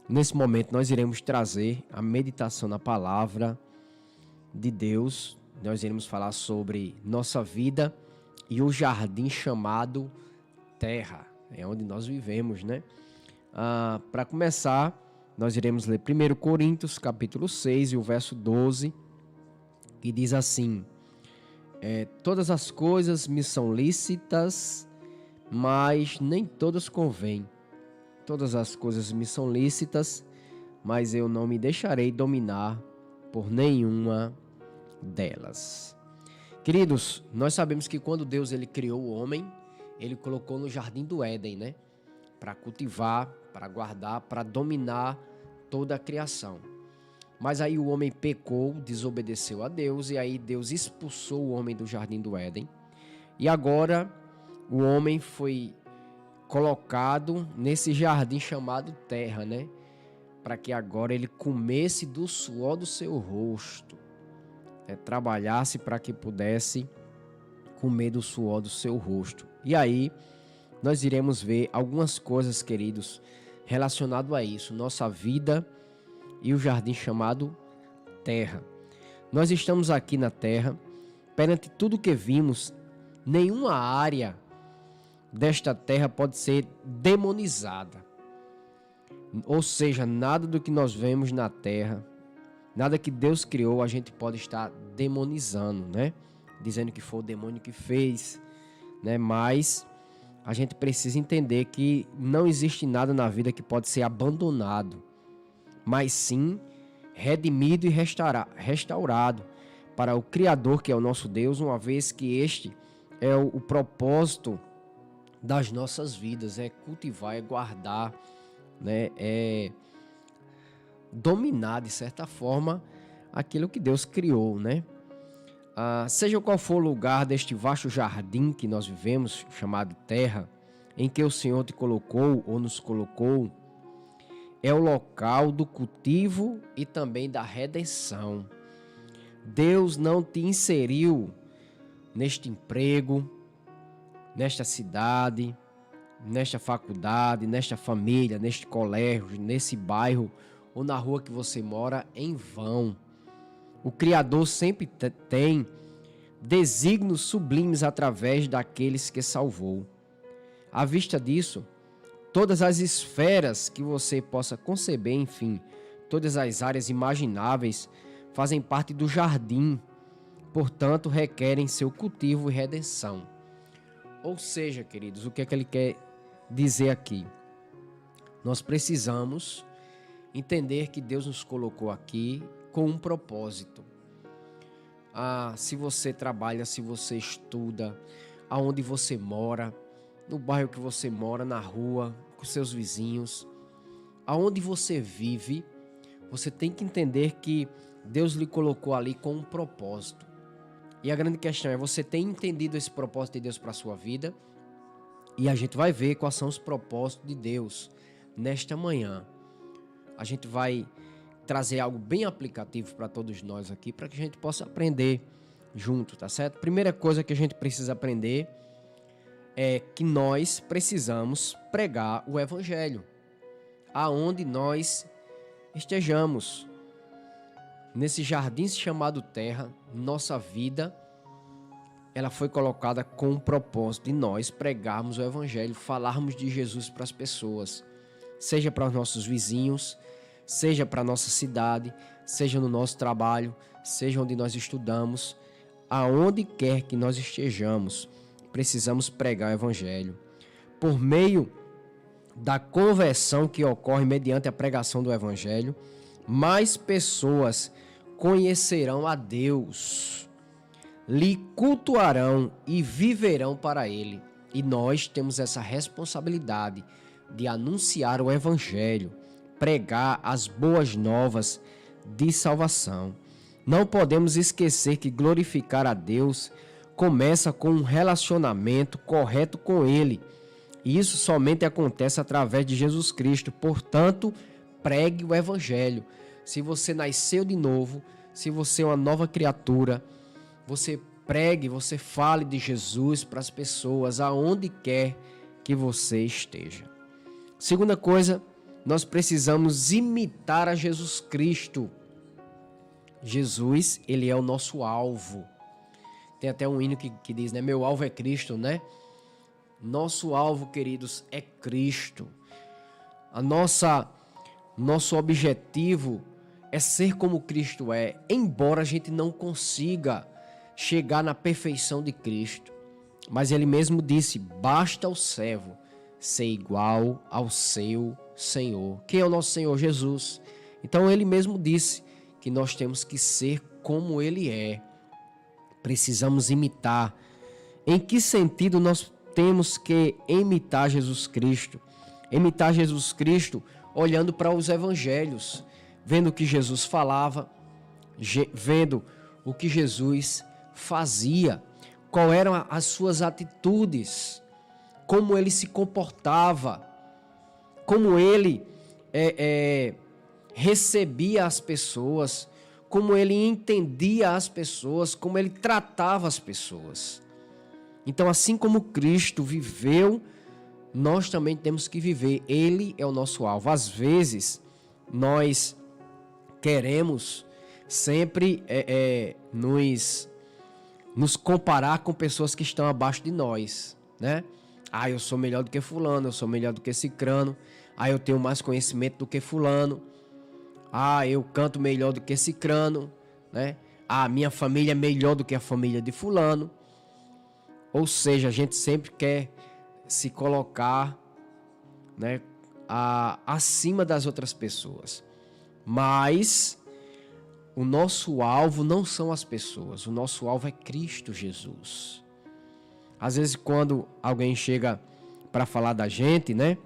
Nesse momento nós iremos trazer a meditação na palavra de Deus. Nós iremos falar sobre nossa vida e o jardim chamado terra. É onde nós vivemos, né? Para começar, nós iremos ler 1 Coríntios, capítulo 6, e o verso 12, que diz assim: todas as coisas me são lícitas, mas nem todas convêm. Todas as coisas me são lícitas, mas eu não me deixarei dominar por nenhuma delas. Queridos, nós sabemos que quando Deus ele criou o homem, ele colocou no jardim do Éden, né? Para cultivar, para guardar, para dominar toda a criação. Mas aí o homem pecou, desobedeceu a Deus, e aí Deus expulsou o homem do jardim do Éden. E agora o homem foi colocado nesse jardim chamado terra, né? Para que agora ele comesse do suor do seu rosto, trabalhasse para que pudesse comer do suor do seu rosto. E aí nós iremos ver algumas coisas, queridos, relacionado a isso, nossa vida e o jardim chamado terra. Nós estamos aqui na terra, perante tudo que vimos, nenhuma área desta terra pode ser demonizada. Ou seja, nada do que nós vemos na terra, nada que Deus criou, a gente pode estar demonizando, né? Dizendo que foi o demônio que fez, né? Mas a gente precisa entender que não existe nada na vida que pode ser abandonado, mas sim redimido e restaurado para o Criador, que é o nosso Deus, uma vez que este é o propósito das nossas vidas, é cultivar, é guardar, né? É dominar de certa forma aquilo que Deus criou, né? Seja qual for o lugar deste vasto jardim que nós vivemos, chamado terra, em que o Senhor te colocou ou nos colocou, é o local do cultivo e também da redenção. Deus não te inseriu neste emprego, nesta cidade, nesta faculdade, nesta família, neste colégio, nesse bairro ou na rua que você mora em vão. O Criador sempre tem desígnios sublimes através daqueles que salvou. À vista disso, todas as esferas que você possa conceber, enfim, todas as áreas imagináveis fazem parte do jardim, portanto requerem seu cultivo e redenção. Ou seja, queridos, o que é que ele quer dizer aqui? Nós precisamos entender que Deus nos colocou aqui com um propósito. Se você trabalha, se você estuda, aonde você mora, no bairro que você mora, na rua, com seus vizinhos, aonde você vive, você tem que entender que Deus lhe colocou ali com um propósito. E a grande questão é, você tem entendido esse propósito de Deus para a sua vida? E a gente vai ver quais são os propósitos de Deus nesta manhã. A gente vai trazer algo bem aplicativo para todos nós aqui, para que a gente possa aprender junto, tá certo? Primeira coisa que a gente precisa aprender é que nós precisamos pregar o Evangelho aonde nós estejamos. Nesse jardim chamado terra, nossa vida, ela foi colocada com o propósito de nós pregarmos o Evangelho, falarmos de Jesus para as pessoas, seja para os nossos vizinhos, seja para a nossa cidade, seja no nosso trabalho, seja onde nós estudamos, aonde quer que nós estejamos, precisamos pregar o Evangelho. Por meio da conversão que ocorre mediante a pregação do Evangelho, mais pessoas conhecerão a Deus, lhe cultuarão e viverão para Ele. E nós temos essa responsabilidade de anunciar o Evangelho, pregar as boas novas de salvação. Não podemos esquecer que glorificar a Deus começa com um relacionamento correto com Ele. E isso somente acontece através de Jesus Cristo. Portanto, pregue o Evangelho. Se você nasceu de novo, se você é uma nova criatura, você pregue, você fale de Jesus para as pessoas aonde quer que você esteja. Segunda coisa, nós precisamos imitar a Jesus Cristo. Jesus, ele é o nosso alvo. Tem até um hino que diz, né? Meu alvo é Cristo, né? Nosso alvo, queridos, é Cristo. Nosso objetivo é ser como Cristo é, embora a gente não consiga chegar na perfeição de Cristo. Mas ele mesmo disse, basta ao servo ser igual ao seu Senhor. Quem é o nosso Senhor? Jesus. Então ele mesmo disse que nós temos que ser como ele é. Precisamos imitar. Em que sentido nós temos que imitar Jesus Cristo? Imitar Jesus Cristo olhando para os evangelhos, vendo o que Jesus falava, vendo o que Jesus fazia, quais eram as suas atitudes, como ele se comportava, como ele recebia as pessoas, como ele entendia as pessoas, como ele tratava as pessoas. Então, assim como Cristo viveu, nós também temos que viver. Ele é o nosso alvo. Às vezes, nós queremos sempre nos comparar com pessoas que estão abaixo de nós, né? Ah, eu sou melhor do que fulano, eu sou melhor do que cicrano. Ah, eu tenho mais conhecimento do que fulano. Ah, eu canto melhor do que cicrano, né? Ah, minha família é melhor do que a família de fulano. Ou seja, a gente sempre quer se colocar, né, acima das outras pessoas. Mas o nosso alvo não são as pessoas, o nosso alvo é Cristo Jesus. Às vezes quando alguém chega para falar da gente, né?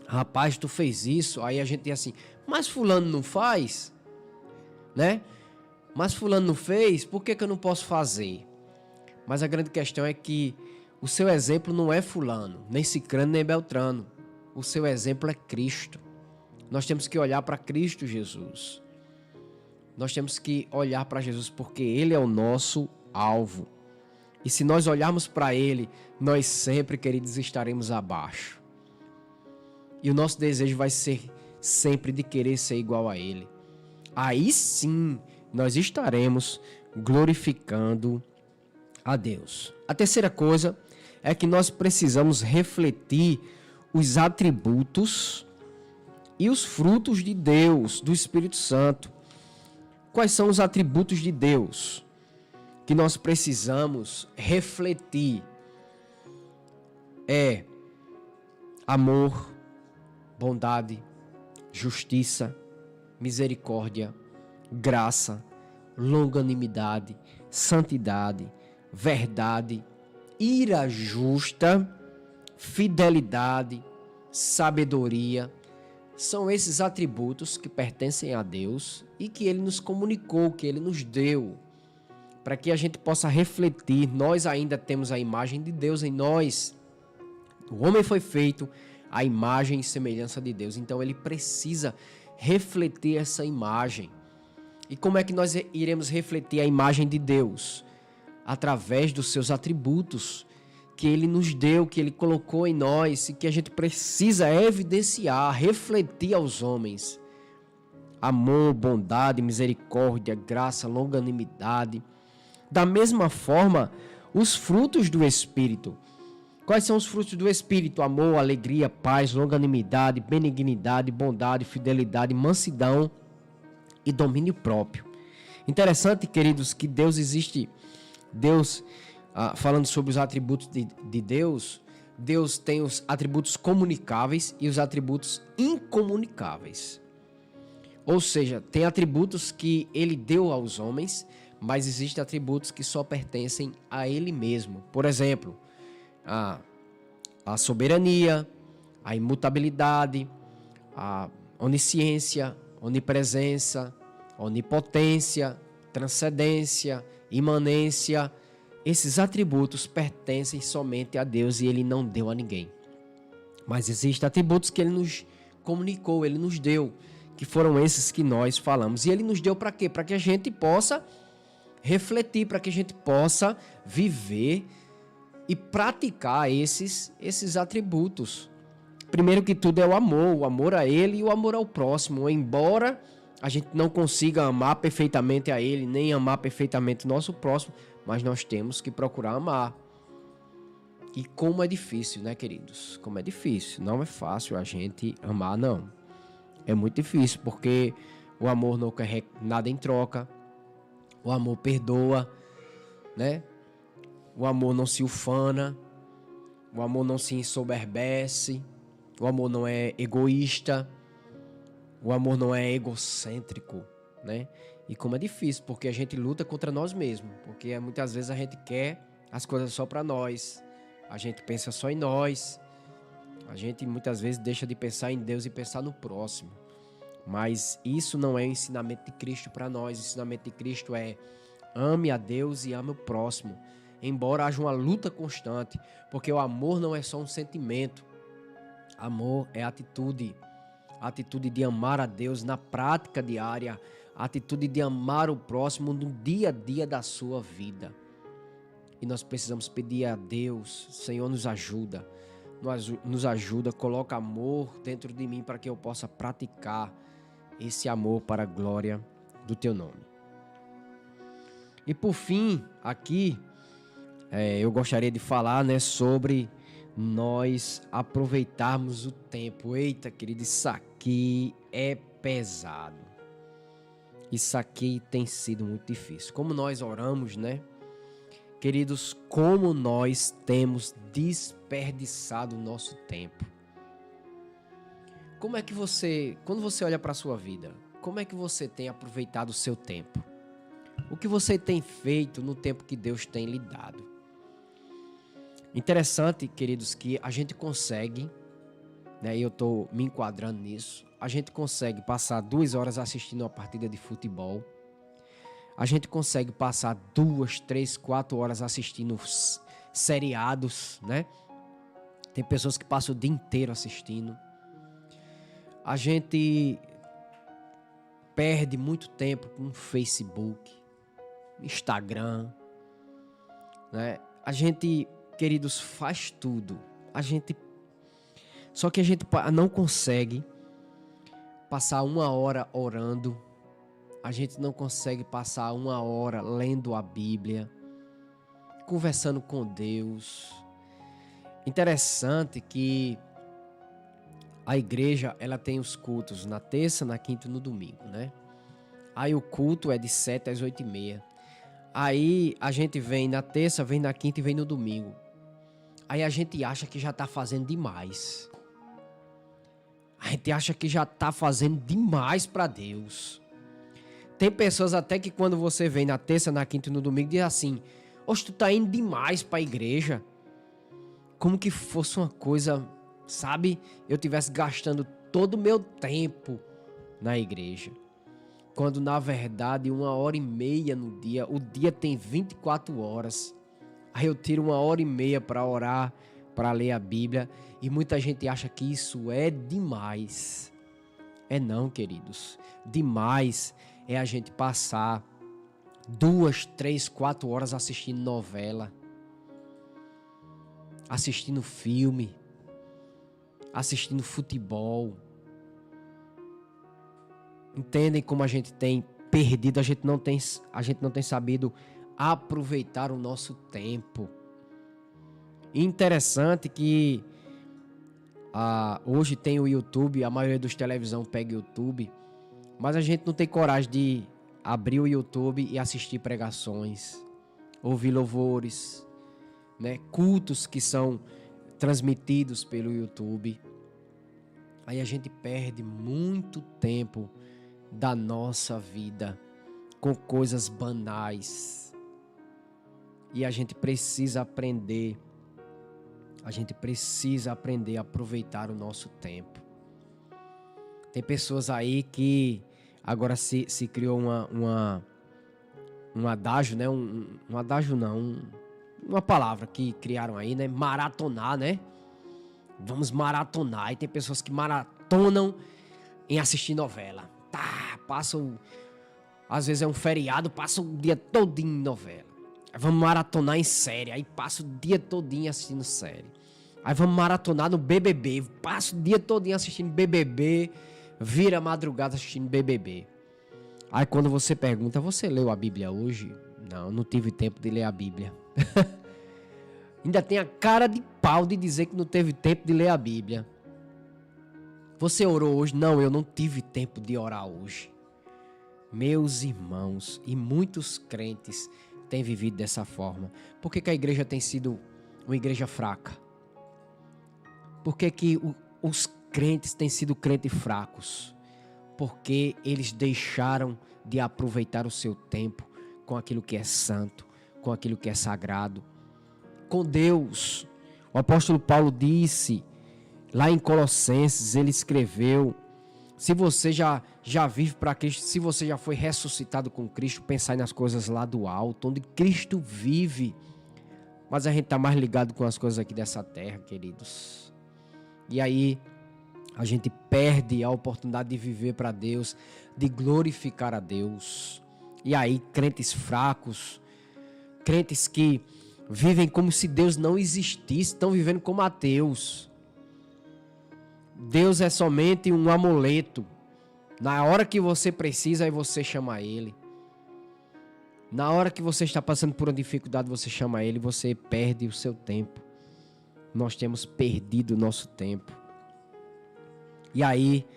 Rapaz, tu fez isso, aí a gente diz assim, mas fulano não faz, né? Mas fulano não fez, por que eu não posso fazer? Mas a grande questão é que o seu exemplo não é fulano, nem cicrano, nem beltrano. O seu exemplo é Cristo. Nós temos que olhar para Cristo Jesus. Nós temos que olhar para Jesus porque Ele é o nosso alvo. E se nós olharmos para Ele, nós sempre, queridos, estaremos abaixo. E o nosso desejo vai ser sempre de querer ser igual a Ele. Aí sim, nós estaremos glorificando a Deus. A terceira coisa é que nós precisamos refletir os atributos e os frutos de Deus, do Espírito Santo. Quais são os atributos de Deus que nós precisamos refletir? É amor, bondade, justiça, misericórdia, graça, longanimidade, santidade, verdade, ira justa, fidelidade, sabedoria. São esses atributos que pertencem a Deus e que Ele nos comunicou, que Ele nos deu, para que a gente possa refletir. Nós ainda temos a imagem de Deus em nós. O homem foi feito à imagem e semelhança de Deus, então ele precisa refletir essa imagem. E como é que nós iremos refletir a imagem de Deus? Através dos seus atributos que Ele nos deu, que Ele colocou em nós e que a gente precisa evidenciar, refletir aos homens. Amor, bondade, misericórdia, graça, longanimidade. Da mesma forma, os frutos do Espírito. Quais são os frutos do Espírito? Amor, alegria, paz, longanimidade, benignidade, bondade, fidelidade, mansidão e domínio próprio. Interessante, queridos, que Deus existe. Deus, falando sobre os atributos de Deus, Deus tem os atributos comunicáveis e os atributos incomunicáveis. Ou seja, tem atributos que Ele deu aos homens, mas existem atributos que só pertencem a Ele mesmo. Por exemplo, a soberania, a imutabilidade, a onisciência, onipresença, onipotência, transcendência, imanência. Esses atributos pertencem somente a Deus e Ele não deu a ninguém. Mas existem atributos que Ele nos comunicou, Ele nos deu, que foram esses que nós falamos. E Ele nos deu para quê? Para que a gente possa refletir, para que a gente possa viver e praticar esses atributos. primeiro que tudo é o amor a Ele e o amor ao próximo. Embora a gente não consiga amar perfeitamente a Ele, nem amar perfeitamente o nosso próximo, mas nós temos que procurar amar. E como é difícil, né, queridos? Como é difícil. Não é fácil a gente amar, não. É muito difícil, porque o amor não quer nada em troca. O amor perdoa, né? O amor não se ufana. O amor não se ensoberbece. O amor não é egoísta. O amor não é egocêntrico, né? E como é difícil, porque a gente luta contra nós mesmos. Porque muitas vezes a gente quer as coisas só para nós. A gente pensa só em nós. A gente muitas vezes deixa de pensar em Deus e pensar no próximo. Mas isso não é o ensinamento de Cristo para nós. O ensinamento de Cristo é: ame a Deus e ame o próximo. Embora haja uma luta constante. Porque o amor não é só um sentimento. Amor é atitude. A atitude de amar a Deus na prática diária. A atitude de amar o próximo no dia a dia da sua vida. E nós precisamos pedir a Deus: Senhor, nos ajuda. Nos ajuda, coloca amor dentro de mim para que eu possa praticar esse amor para a glória do Teu nome. E por fim, aqui, eu gostaria de falar, né, sobre nós aproveitarmos o tempo. Eita, querido, isso aqui é pesado. Isso aqui tem sido muito difícil. Como nós oramos, né? Queridos, como nós temos desperdiçado o nosso tempo. Como é que você, quando você olha para a sua vida, como é que você tem aproveitado o seu tempo? O que você tem feito no tempo que Deus tem lhe dado? Interessante, queridos, que a gente consegue, né, e eu estou me enquadrando nisso, a gente consegue passar 2 horas assistindo uma partida de futebol. A gente consegue passar 2, 3, 4 horas assistindo seriados, né? Tem pessoas que passam o dia inteiro assistindo. A gente perde muito tempo com Facebook, Instagram, né? A gente, queridos, faz tudo. Só que a gente não consegue passar 1 hora orando. A gente não consegue passar 1 hora lendo a Bíblia, conversando com Deus. Interessante que a igreja, ela tem os cultos na terça, na quinta e no domingo, né? Aí o culto é de 7 às 8h30. Aí a gente vem na terça, vem na quinta e vem no domingo. Aí a gente acha que já está fazendo demais. A gente acha que já está fazendo demais para Deus. Tem pessoas até que quando você vem na terça, na quinta e no domingo, diz assim: oxe, tu tá indo demais pra igreja. Como que fosse uma coisa, sabe? Eu tivesse gastando todo o meu tempo na igreja. Quando na verdade 1h30 no dia, o dia tem 24 horas. Aí eu tiro 1h30 para orar, para ler a Bíblia. E muita gente acha que isso é demais. É não, queridos. Demais é a gente passar 2, 3, 4 horas assistindo novela, assistindo filme, assistindo futebol. Entendem como a gente tem perdido, a gente não tem sabido aproveitar o nosso tempo. Interessante que hoje tem o YouTube, a maioria dos televisão pega o YouTube, mas a gente não tem coragem de abrir o YouTube e assistir pregações, ouvir louvores, né? Cultos que são transmitidos pelo YouTube. Aí a gente perde muito tempo da nossa vida com coisas banais. E a gente precisa aprender a aproveitar o nosso tempo. Tem pessoas aí que agora se criou um adágio, né? Um adágio não, uma palavra que criaram aí, né? Maratonar, né? Vamos maratonar. E tem pessoas que maratonam em assistir novela. Passam, às vezes é um feriado, passam o dia todinho em novela. Vamos maratonar em série, aí passa o dia todinho assistindo série. Aí vamos maratonar no BBB. Passa o dia todinho assistindo BBB, vira a madrugada assistindo BBB. Aí quando você pergunta, você leu a Bíblia hoje? Não tive tempo de ler a Bíblia. Ainda tem a cara de pau de dizer que não teve tempo de ler a Bíblia. Você orou hoje? Não, eu não tive tempo de orar hoje. Meus irmãos, e muitos crentes têm vivido dessa forma. Por que a igreja tem sido uma igreja fraca? Por que os crentes têm sido crentes fracos? Porque eles deixaram de aproveitar o seu tempo com aquilo que é santo, com aquilo que é sagrado, com Deus. O apóstolo Paulo disse, lá em Colossenses, ele escreveu: se você já vive para Cristo, se você já foi ressuscitado com Cristo, pensai nas coisas lá do alto, onde Cristo vive. Mas a gente está mais ligado com as coisas aqui dessa terra, queridos. E aí a gente perde a oportunidade de viver para Deus, de glorificar a Deus. E aí crentes fracos, crentes que vivem como se Deus não existisse, estão vivendo como ateus. Deus é somente um amuleto. Na hora que você precisa, aí você chama Ele. Na hora que você está passando por uma dificuldade, você chama Ele, você perde o seu tempo. Nós temos perdido o nosso tempo. E aí,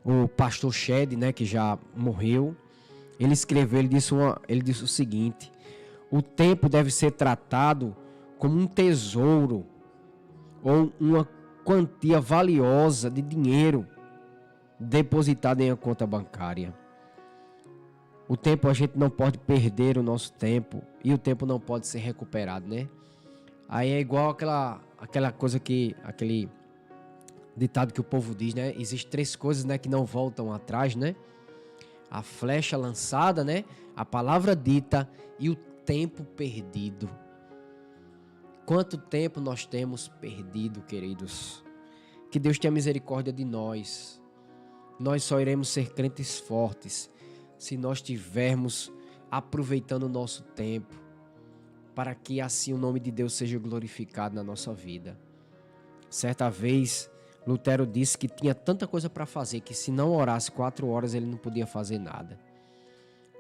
o pastor Shed, que já morreu, ele escreveu, ele disse o seguinte: o tempo deve ser tratado como um tesouro ou uma quantia valiosa de dinheiro depositada em uma conta bancária. O tempo, a gente não pode perder o nosso tempo, e o tempo não pode ser recuperado, né? Aí é igual aquela coisa aquele ditado que o povo diz, né? Existem 3 coisas, que não voltam atrás, né? A flecha lançada, né? A palavra dita e o tempo perdido. Quanto tempo nós temos perdido, queridos? Que Deus tenha misericórdia de nós. Nós só iremos ser crentes fortes se nós estivermos aproveitando o nosso tempo, para que assim o nome de Deus seja glorificado na nossa vida. Certa vez, Lutero disse que tinha tanta coisa para fazer que se não orasse 4 horas ele não podia fazer nada.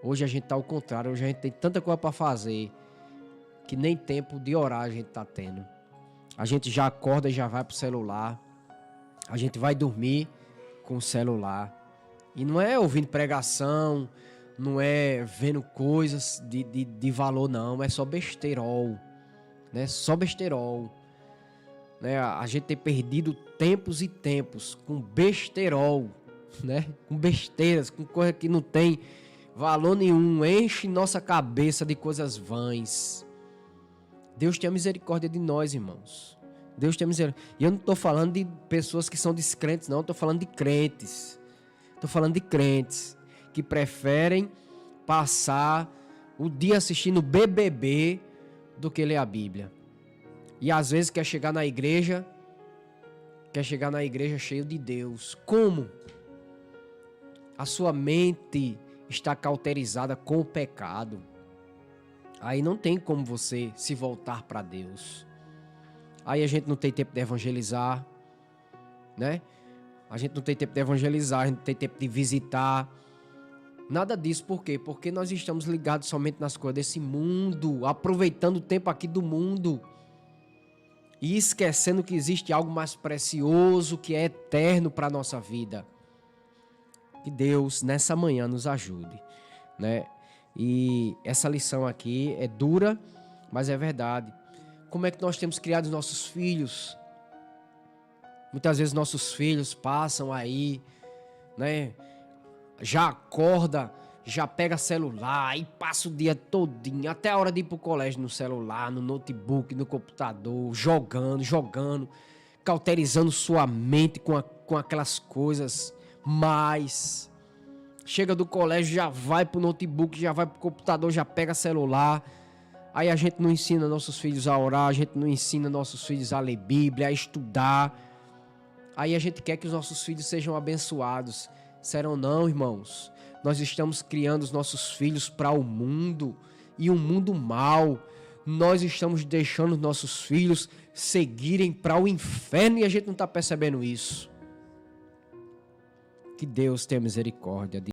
Hoje a gente está ao contrário, hoje a gente tem tanta coisa para fazer que nem tempo de orar a gente está tendo. A gente já acorda e já vai para o celular, a gente vai dormir com o celular. E não é ouvindo pregação, não é vendo coisas de valor, não. É só besteirol, né? Só besteirol. Né? A gente tem perdido tempos e tempos com besteirol, né? Com besteiras, com coisa que não tem valor nenhum. Enche nossa cabeça de coisas vãs. Deus tenha misericórdia de nós, irmãos. Deus tenha misericórdia. E eu não estou falando de pessoas que são descrentes, não. Estou falando de crentes. Estou falando de crentes que preferem passar o dia assistindo BBB do que ler a Bíblia. E às vezes quer chegar na igreja cheio de Deus. Como? A sua mente está cauterizada com o pecado. Aí não tem como você se voltar para Deus. Aí a gente não tem tempo de evangelizar, né? A gente não tem tempo de evangelizar, a gente não tem tempo de visitar. Nada disso, por quê? Porque nós estamos ligados somente nas coisas desse mundo, aproveitando o tempo aqui do mundo e esquecendo que existe algo mais precioso, que é eterno para a nossa vida. Que Deus, nessa manhã, nos ajude, né? E essa lição aqui é dura, mas é verdade. Como é que nós temos criado os nossos filhos? Muitas vezes nossos filhos passam aí, né? Já acorda, já pega celular e passa o dia todinho, até a hora de ir pro colégio no celular, no notebook, no computador, jogando, cauterizando sua mente com aquelas coisas, mas chega do colégio, já vai pro notebook, já vai pro computador, já pega celular. Aí a gente não ensina nossos filhos a orar, a gente não ensina nossos filhos a ler Bíblia, a estudar. Aí a gente quer que os nossos filhos sejam abençoados. Serão não, irmãos. Nós estamos criando os nossos filhos para o mundo, e um mundo mau. Nós estamos deixando os nossos filhos seguirem para o inferno e a gente não está percebendo isso. Que Deus tenha misericórdia